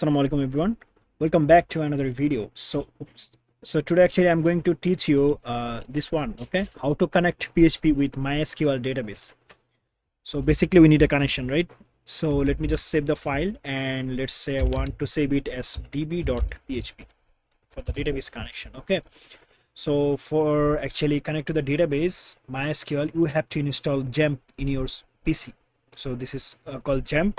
Assalamu alaikum everyone, welcome back to another video. So today actually I'm going to teach you this one, okay, how to connect PHP with MySQL database. So basically we need a connection, right? So let me just save the file, and let's say I want to save it as db.php for the database connection. Okay, so for actually connect to the database MySQL, you have to install XAMPP in your PC. So this is called XAMPP.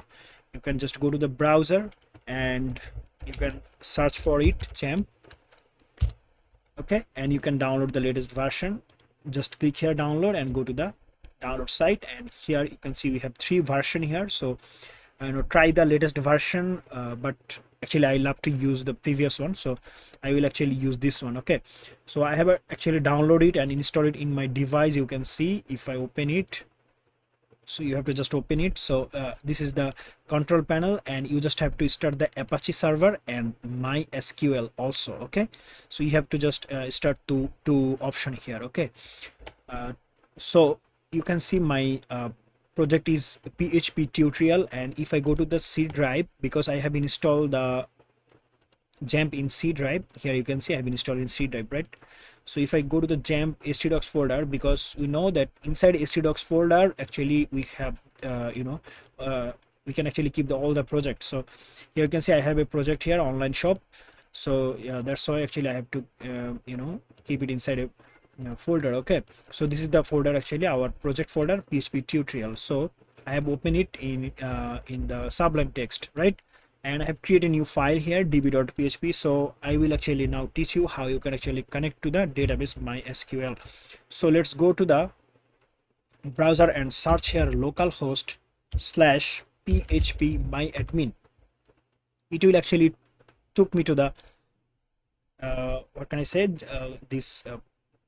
You can just go to the browser and you can search for it, XAMPP. Okay, and you can download the latest version. Just click here, download, and go to the download site, and here you can see we have 3 version here. So try the latest version, but actually I love to use the previous one, so I will actually use this one. Okay, so I have actually download it and install it in my device. You can see if I open it, so you have to just open it. So this is the control panel, and you just have to start the Apache server and MySQL also. Okay, so you have to just start two option here. Okay, so you can see my project is PHP tutorial, and if I go to the C drive, because I have installed the XAMPP in C drive, here you can see I have installed in C drive, right? So if I go to the XAMPP htdocs folder, because we know that inside htdocs folder actually we have we can actually keep all the projects. So here you can see I have a project here, online shop. So yeah, that's why actually I have to keep it inside a folder. Okay, so this is the folder, actually our project folder, PHP tutorial. So I have opened it in the Sublime text, right? And I have created a new file here, db.php. So I will actually now teach you how you can actually connect to the database MySQL. So let's go to the browser and search here localhost / php myadmin. It will actually took me to the what can I say, this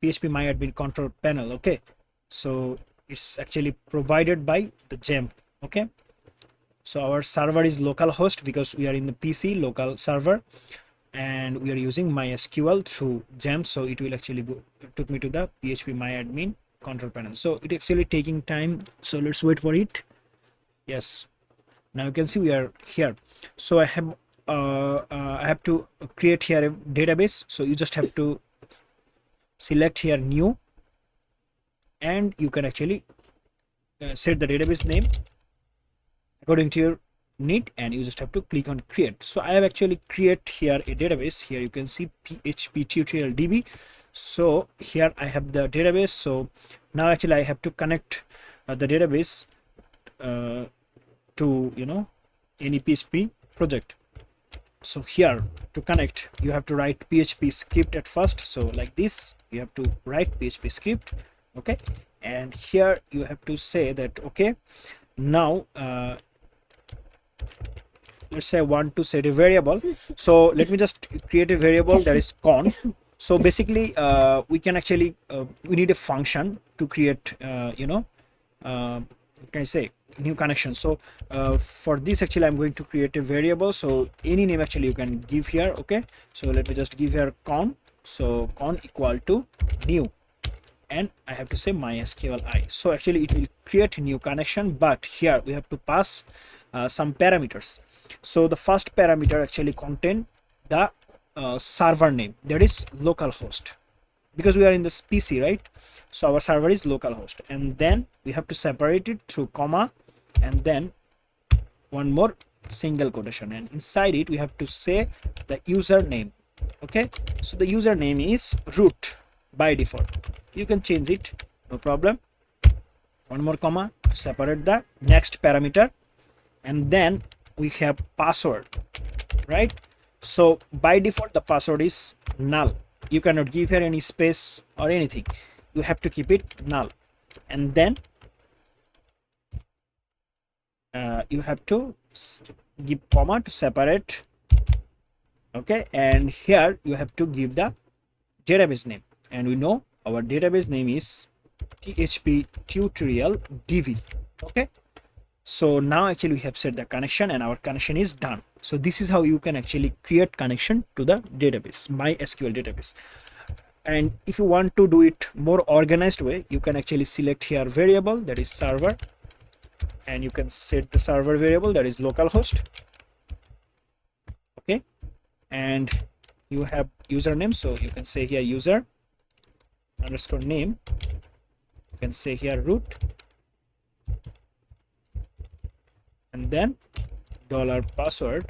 PHP myadmin control panel. Okay, so it's actually provided by the XAMPP. Okay, so our server is localhost because we are in the PC local server, and we are using MySQL through XAMPP. So it will actually took me to the PHP myadmin control panel. So it actually taking time, so let's wait for it. Yes, now you can see we are here. So I have to create here a database. So you just have to select here new, and you can actually set the database name according to your need, and you just have to click on create. So I have actually create here a database. Here you can see PHP tutorial DB. So here I have the database. So now actually I have to connect the database to any PHP project. So here to connect, you have to write PHP script at first. So like this, you have to write PHP script. Okay, and here you have to say that okay, now let's say I want to set a variable. So let me just create a variable that is con. So basically we can actually we need a function to create what can I say, new connection. So for this actually I'm going to create a variable. So any name actually you can give here. Okay, so let me just give here con. So con equal to new, and I have to say MySQL I. So actually it will create a new connection, but here we have to pass some parameters. So the first parameter actually contain the server name, that is localhost, because we are in this PC, right? So our server is localhost, and then we have to separate it through comma, and then one more single quotation, and inside it we have to say the username. Okay, so the username is root by default. You can change it, no problem. One more comma to separate the next parameter, and then we have password, right? So by default the password is null. You cannot give here any space or anything, you have to keep it null. And then you have to give comma to separate. Okay, and here you have to give the database name, and we know our database name is PHP tutorial DB. Okay, so now actually we have set the connection, and our connection is done. So this is how you can actually create connection to the database, MySQL database. And if you want to do it more organized way, you can actually select here variable, that is server, and you can set the server variable, that is localhost. and you have username, so you can say here user underscore name. You can say here root, and then $password.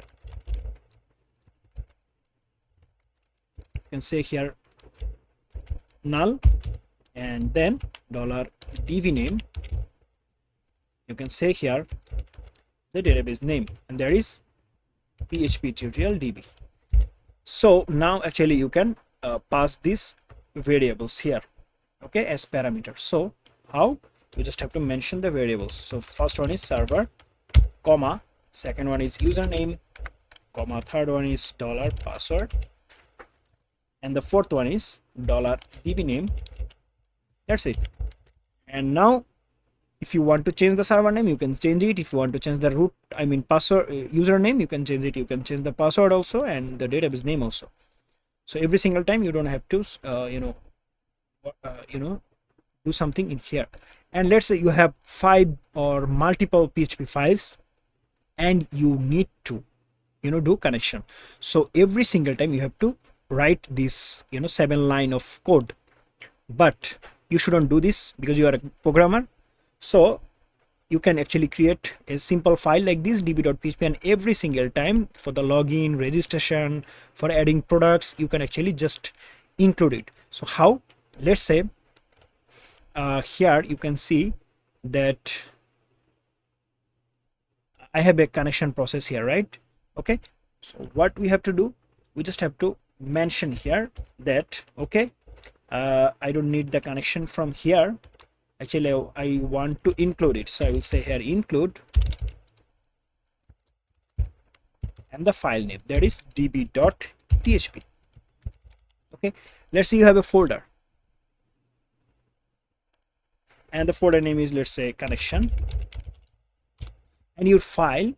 You can say here null, and then $dv name. You can say here the database name, and there is PHP tutorial DB. So now actually you can pass these variables here, okay, as parameters. So how? You just have to mention the variables. So first one is server, comma, second one is username, comma, third one is $password, and the fourth one is $db name. That's it. And now if you want to change the server name, you can change it. If you want to change the root, I mean password, username, you can change it. You can change the password also, and the database name also. So every single time you don't have to do something in here. And let's say you have 5 or multiple PHP files and you need to do connection. So every single time you have to write this 7 line of code, but you shouldn't do this because you are a programmer. So you can actually create a simple file like this, db.php, and every single time for the login, registration, for adding products, you can actually just include it. So how? Let's say here you can see that I have a connection process here, right? Okay, so what we have to do, we just have to mention here that okay, I don't need the connection from here. Actually I want to include it, so I will say here include, and the file name, that is db.php. okay, let's say you have a folder and the folder name is, let's say, connection, and your file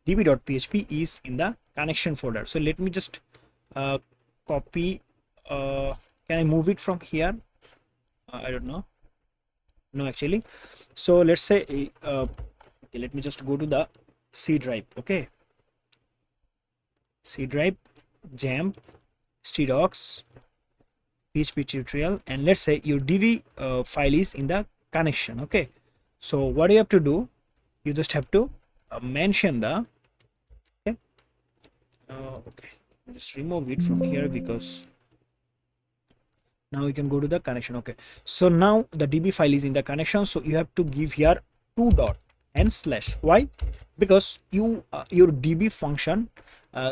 db.php is in the connection folder. So let me just copy, can I move it from here? I don't know. No, actually. So let's say okay, let me just go to the C drive. Okay, C drive, XAMPP, stdocs, PHP tutorial, and let's say your dv file is in the connection. Okay, so what you have to do, you just have to mention the okay, just remove it from here because now you can go to the connection. Okay, so now the db file is in the connection, so you have to give here 2 dot and slash. Why? Because you your db function,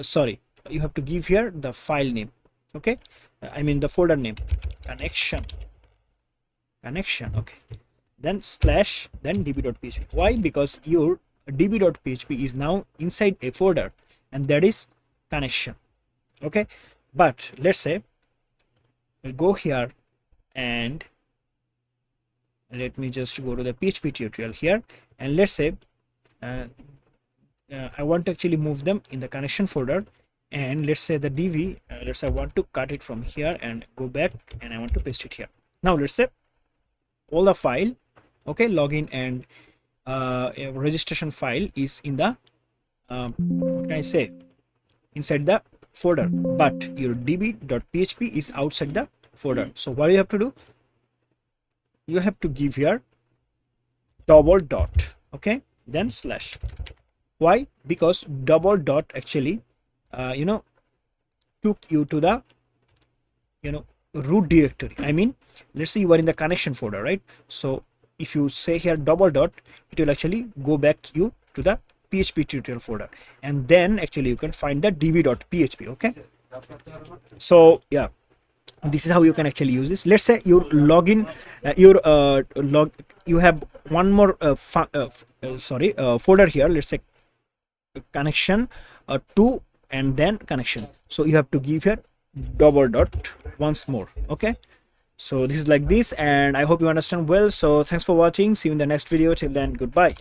sorry, you have to give here the file name. Okay, I mean the folder name, connection, okay, then slash, then db.php. Why? Because your db.php is now inside a folder, and that is connection. Okay, but let's say we'll go here and let me just go to the PHP tutorial here, and let's say I want to actually move them in the connection folder, and let's say the dv, let's say I want to cut it from here and go back, and I want to paste it here. Now let's say all the file, okay, login and registration file is in the what can I say, inside the folder, but your db.php is outside the folder. So what you have to do, you have to give here double dot, okay, then slash. Why? Because double dot actually took you to the root directory. I mean, let's say you are in the connection folder, right? So if you say here double dot, it will actually go back you to the PHP tutorial folder, and then actually you can find the db.php. okay, so yeah, this is how you can actually use this. Let's say your login, you have one more folder here, let's say connection 2 and then connection, so you have to give here double dot once more. Okay, so this is like this, and I hope you understand well. So thanks for watching, see you in the next video. Till then, goodbye.